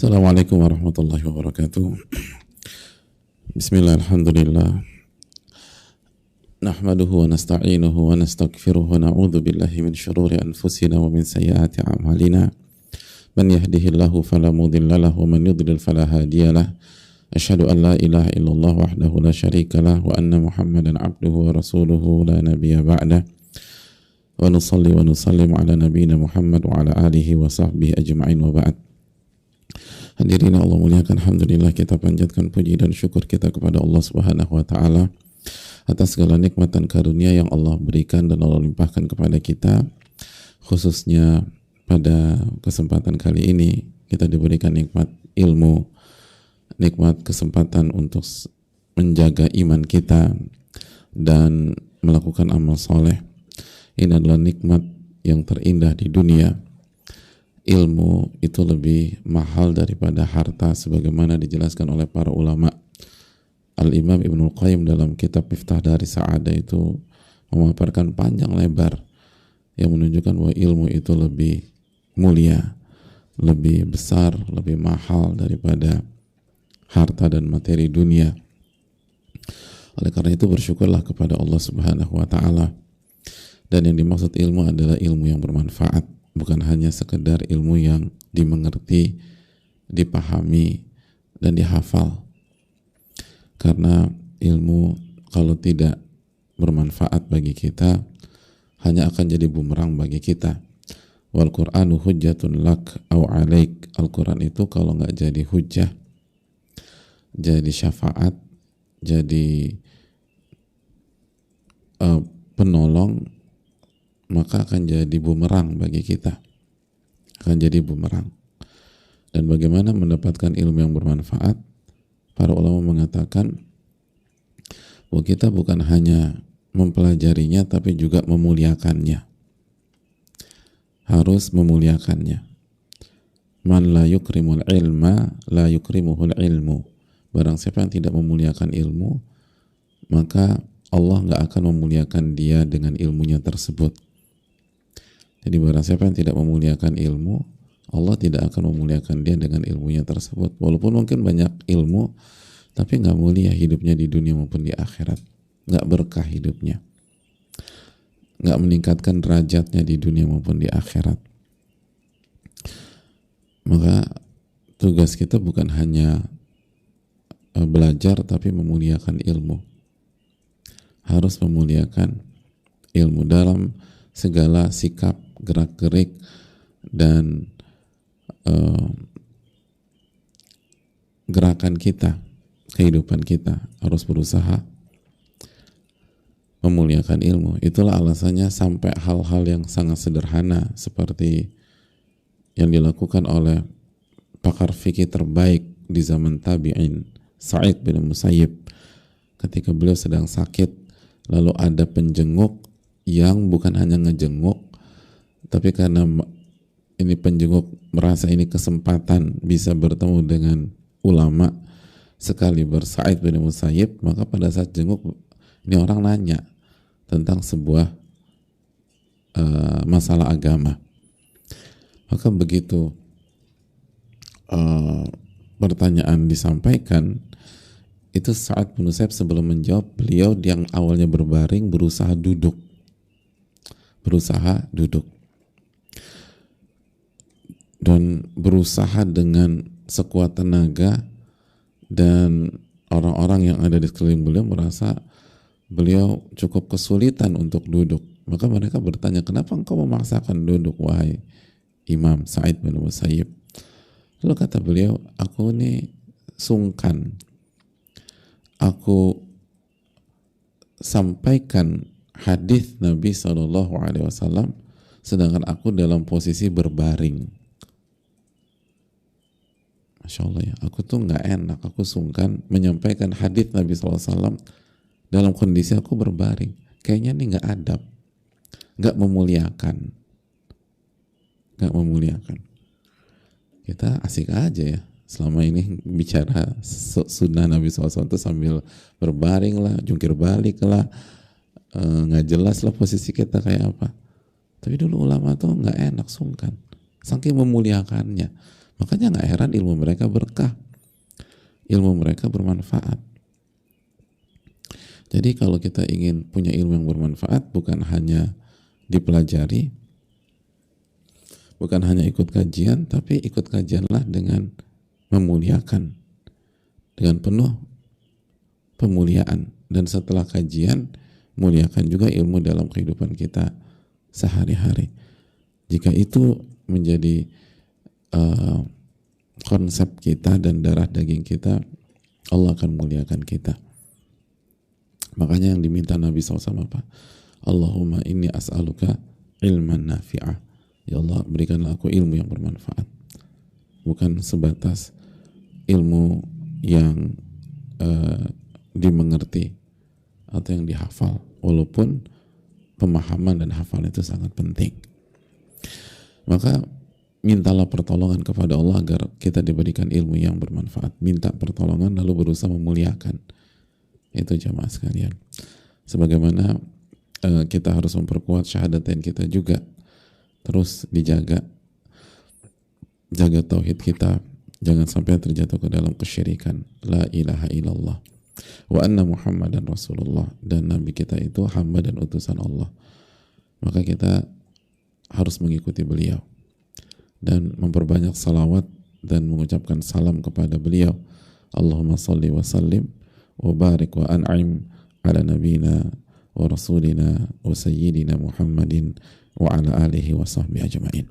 Assalamualaikum warahmatullahi wabarakatuh. Bismillah, alhamdulillah. Nahmaduhu wa nasta'inuhu wa nastaghfiruhu wa na'udzu billahi min syururi anfusina wa min sayyiati a'malina. Man yahdihillahu fala mudilla lahu wa man yudlil fala hadiyalah. Asyhadu an la ilaha illallah wahdahu la syarikalah wa anna Muhammadan 'abduhu wa rasuluhu la nabiyya ba'dah. Wa nusalli wa nusallim ala nabiyyina Muhammad wa ala alihi wa sahbihi ajma'in wa ba'd. Hadirin Allah muliakan, alhamdulillah kita panjatkan puji dan syukur kita kepada Allah Subhanahu wa taala atas segala nikmat dan karunia yang Allah berikan dan Allah limpahkan kepada kita. Khususnya pada kesempatan kali ini kita diberikan nikmat ilmu, nikmat kesempatan untuk menjaga iman kita dan melakukan amal soleh. Ini adalah nikmat yang terindah di dunia. Ilmu itu lebih mahal daripada harta sebagaimana dijelaskan oleh para ulama. Al-Imam Ibnul Qayyim dalam kitab Miftah Daris Sa'adah itu memaparkan panjang lebar yang menunjukkan bahwa ilmu itu lebih mulia, lebih besar, lebih mahal daripada harta dan materi dunia. Oleh karena itu bersyukurlah kepada Allah Subhanahu wa taala. Dan yang dimaksud ilmu adalah ilmu yang bermanfaat, bukan hanya sekedar ilmu yang dimengerti, dipahami, dan dihafal. Karena ilmu kalau tidak bermanfaat bagi kita, hanya akan jadi bumerang bagi kita. Wal Qur'anu hujjatun lak au alaik. Al-Quran itu kalau nggak jadi hujjah, jadi syafaat, jadi penolong, maka akan jadi bumerang bagi kita, akan jadi bumerang. Dan bagaimana mendapatkan ilmu yang bermanfaat? Para ulama mengatakan bahwa kita bukan hanya mempelajarinya tapi juga memuliakannya, harus memuliakannya. Man la yukrimul ilma la yukrimuhul ilmu. Barang siapa yang tidak memuliakan ilmu, maka Allah nggak akan memuliakan dia dengan ilmunya tersebut. Jadi barang siapa yang tidak memuliakan ilmu, Allah tidak akan memuliakan dia dengan ilmunya tersebut. Walaupun mungkin banyak ilmu, tapi nggak mulia hidupnya di dunia maupun di akhirat, nggak berkah hidupnya, nggak meningkatkan derajatnya di dunia maupun di akhirat. Maka tugas kita bukan hanya belajar, tapi memuliakan ilmu. Harus memuliakan ilmu dalam segala sikap, gerak-gerik, dan gerakan kita, kehidupan kita harus berusaha memuliakan ilmu. Itulah alasannya sampai hal-hal yang sangat sederhana seperti yang dilakukan oleh pakar fikih terbaik di zaman tabi'in, Sa'id bin Musayyib, ketika beliau sedang sakit, lalu ada penjenguk yang bukan hanya ngejenguk, tapi karena ini penjenguk merasa ini kesempatan bisa bertemu dengan ulama sekaliber Sa'id bin Musayyib, maka pada saat jenguk ini orang nanya tentang sebuah masalah agama. Maka begitu pertanyaan disampaikan, itu Sa'id bin Musayyib sebelum menjawab, beliau yang awalnya berbaring berusaha duduk dan berusaha dengan sekuat tenaga, dan orang-orang yang ada di sekeliling beliau merasa beliau cukup kesulitan untuk duduk. Maka mereka bertanya, kenapa engkau memaksakan duduk wahai Imam Sa'id bin Musayyib? Lalu kata beliau, aku ini sungkan, aku sampaikan hadis Nabi SAW sedangkan aku dalam posisi berbaring. Masya Allah ya, aku tuh nggak enak, aku sungkan menyampaikan hadis Nabi SAW dalam kondisi aku berbaring. Kayaknya ini nggak adab, nggak memuliakan. Kita asik aja ya selama ini bicara sunnah Nabi SAW itu sambil berbaring lah, jungkir balik lah, nggak jelas lah posisi kita kayak apa. Tapi dulu ulama tuh nggak enak, sungkan, saking memuliakannya. Makanya nggak heran ilmu mereka berkah, ilmu mereka bermanfaat. Jadi kalau kita ingin punya ilmu yang bermanfaat, bukan hanya dipelajari, bukan hanya ikut kajian, tapi ikut kajianlah dengan memuliakan, dengan penuh pemuliaan. Dan setelah kajian, muliakan juga ilmu dalam kehidupan kita sehari-hari. Jika itu menjadi konsep kita dan darah daging kita, Allah akan muliakan kita. Makanya yang diminta Nabi SAW apa? Allahumma inni as'aluka ilman nafi'ah. Ya Allah, berikanlah aku ilmu yang bermanfaat. Bukan sebatas ilmu yang dimengerti atau yang dihafal, walaupun pemahaman dan hafal itu sangat penting. Maka mintalah pertolongan kepada Allah agar kita diberikan ilmu yang bermanfaat. Minta pertolongan lalu berusaha memuliakan. Itu jamaah sekalian. Sebagaimana kita harus memperkuat syahadatain kita juga, terus dijaga, jaga tauhid kita, jangan sampai terjatuh ke dalam kesyirikan. La ilaha illallah wa anna Muhammadan Rasulullah, dan Nabi kita itu hamba dan utusan Allah. Maka kita harus mengikuti beliau dan memperbanyak salawat dan mengucapkan salam kepada beliau. Allahumma salli wa sallim wa barik wa an'im ala nabina wa rasulina wa sayyidina Muhammadin wa ala alihi wa sahbihi ajma'in.